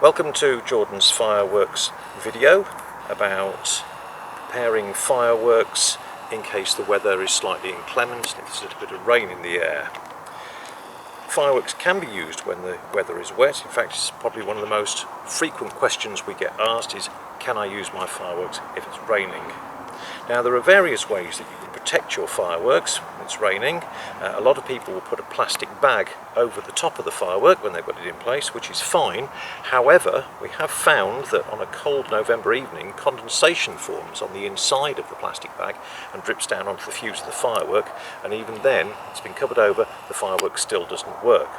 Welcome to Jordan's Fireworks video about preparing fireworks in case the weather is slightly inclement and if there's a little bit of rain in the air. Fireworks can be used when the weather is wet. In fact, it's probably one of the most frequent questions we get asked is, can I use my fireworks if it's raining? Now, there are various ways that you can protect your fireworks when it's raining. A lot of people will put a plastic bag over the top of the firework when they've got it in place, which is fine. However, we have found that on a cold November evening, condensation forms on the inside of the plastic bag and drips down onto the fuse of the firework, and even then, it's been covered over, the firework still doesn't work.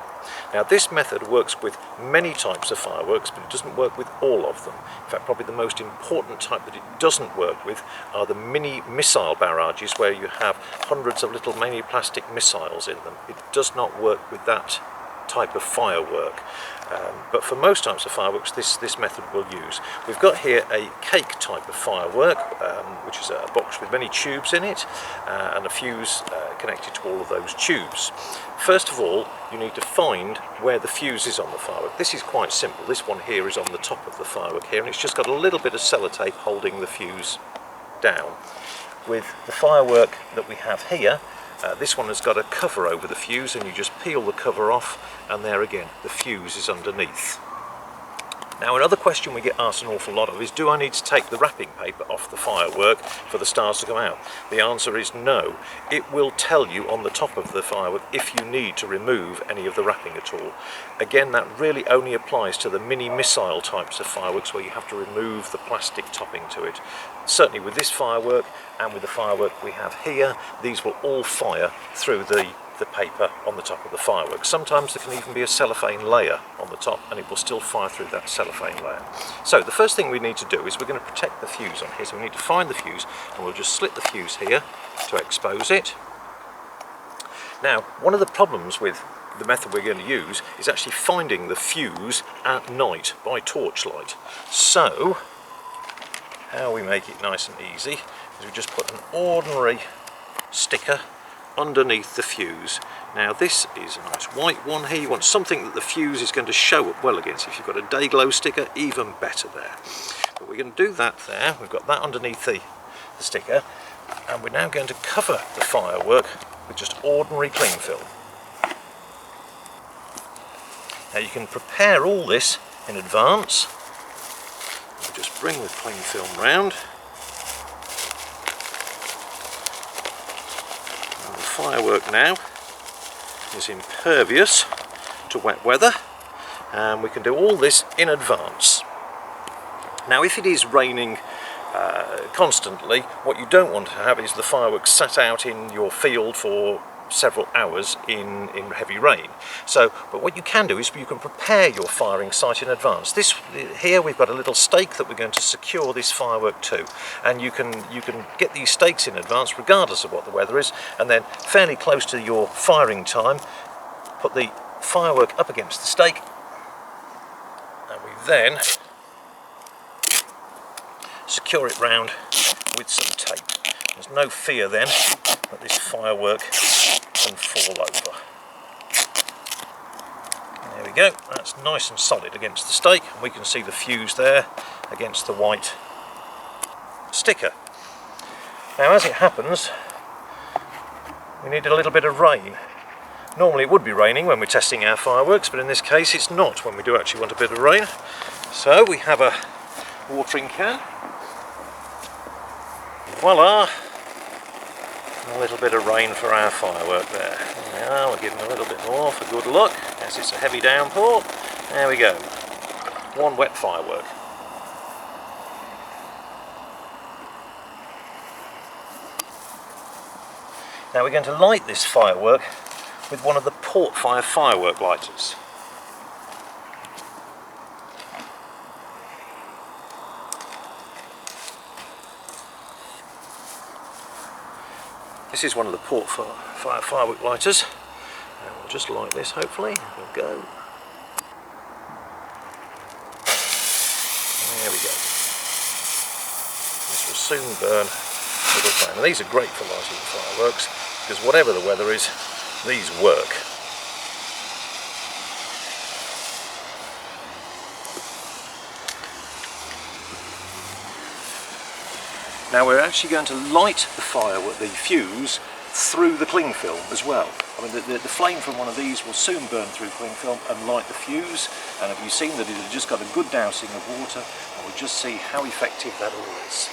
Now, this method works with many types of fireworks, but it doesn't work with all of them. In fact, probably the most important type that it doesn't work with are the mini missile barrages, where you have hundreds of little mini plastic missiles in them. It does not work with that type of firework. But for most types of fireworks, this method will use. We've got here a cake type of firework, which is a box with many tubes in it, and a fuse connected to all of those tubes. First of all, you need to find where the fuse is on the firework. This is quite simple. This one here is on the top of the firework here, and it's just got a little bit of sellotape holding the fuse down. With the firework that we have here, this one has got a cover over the fuse, and you just peel the cover off, and there again, the fuse is underneath. Now, another question we get asked an awful lot of is, do I need to take the wrapping paper off the firework for the stars to come out? The answer is no. It will tell you on the top of the firework if you need to remove any of the wrapping at all. Again, that really only applies to the mini missile types of fireworks where you have to remove the plastic topping to it. Certainly with this firework and with the firework we have here, these will all fire through the paper on the top of the firework. Sometimes there can even be a cellophane layer on the top, and it will still fire through that cellophane layer. So the first thing we need to do is we're going to protect the fuse on here. So we need to find the fuse, and we'll just slit the fuse here to expose it. Now, one of the problems with the method we're going to use is actually finding the fuse at night by torchlight. So how we make it nice and easy is we just put an ordinary sticker underneath the fuse. Now, this is a nice white one here. You want something that the fuse is going to show up well against. If you've got a day glow sticker, even better there. But we're going to do that there. We've got that underneath the sticker, and we're now going to cover the firework with just ordinary cling film. Now, you can prepare all this in advance. We'll just bring the cling film round. The firework now is impervious to wet weather, and we can do all this in advance. Now, if it is raining constantly, what you don't want to have is the fireworks sat out in your field for several hours in heavy rain. But what you can do is you can prepare your firing site in advance. Here we've got a little stake that we're going to secure this firework to, and you can get these stakes in advance regardless of what the weather is, and then fairly close to your firing time, put the firework up against the stake, and we then secure it round with some tape. There's no fear then that this firework can fall over. There we go, that's nice and solid against the stake, and we can see the fuse there against the white sticker. Now, as it happens, we need a little bit of rain. Normally it would be raining when we're testing our fireworks, but in this case it's not when we do actually want a bit of rain. So we have a watering can. Voila! A little bit of rain for our firework there. Now we'll give them a little bit more for good luck, as it's a heavy downpour. There we go. One wet firework. Now we're going to light this firework with one of the Portfire firework lighters. This is one of the Portfire firework lighters, and we'll just light this hopefully. We'll go. There we go. This will soon burn a little flame. And these are great for lighting fireworks, because whatever the weather is, these work. Now we're actually going to light the firework, the fuse, through the cling film as well. I mean, the flame from one of these will soon burn through cling film and light the fuse. And have you seen that it has just got a good dousing of water? And we'll just see how effective that all is.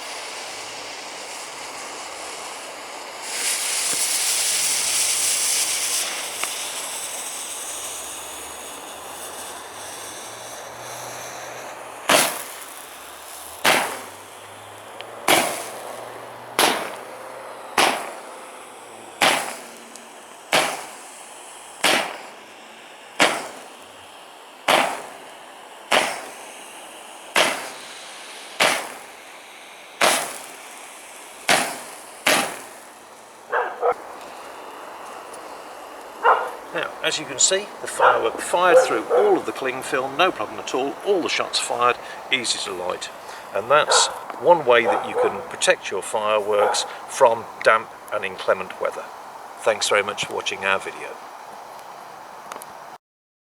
Now, as you can see, the firework fired through all of the cling film, no problem at all the shots fired, easy to light. And that's one way that you can protect your fireworks from damp and inclement weather. Thanks very much for watching our video.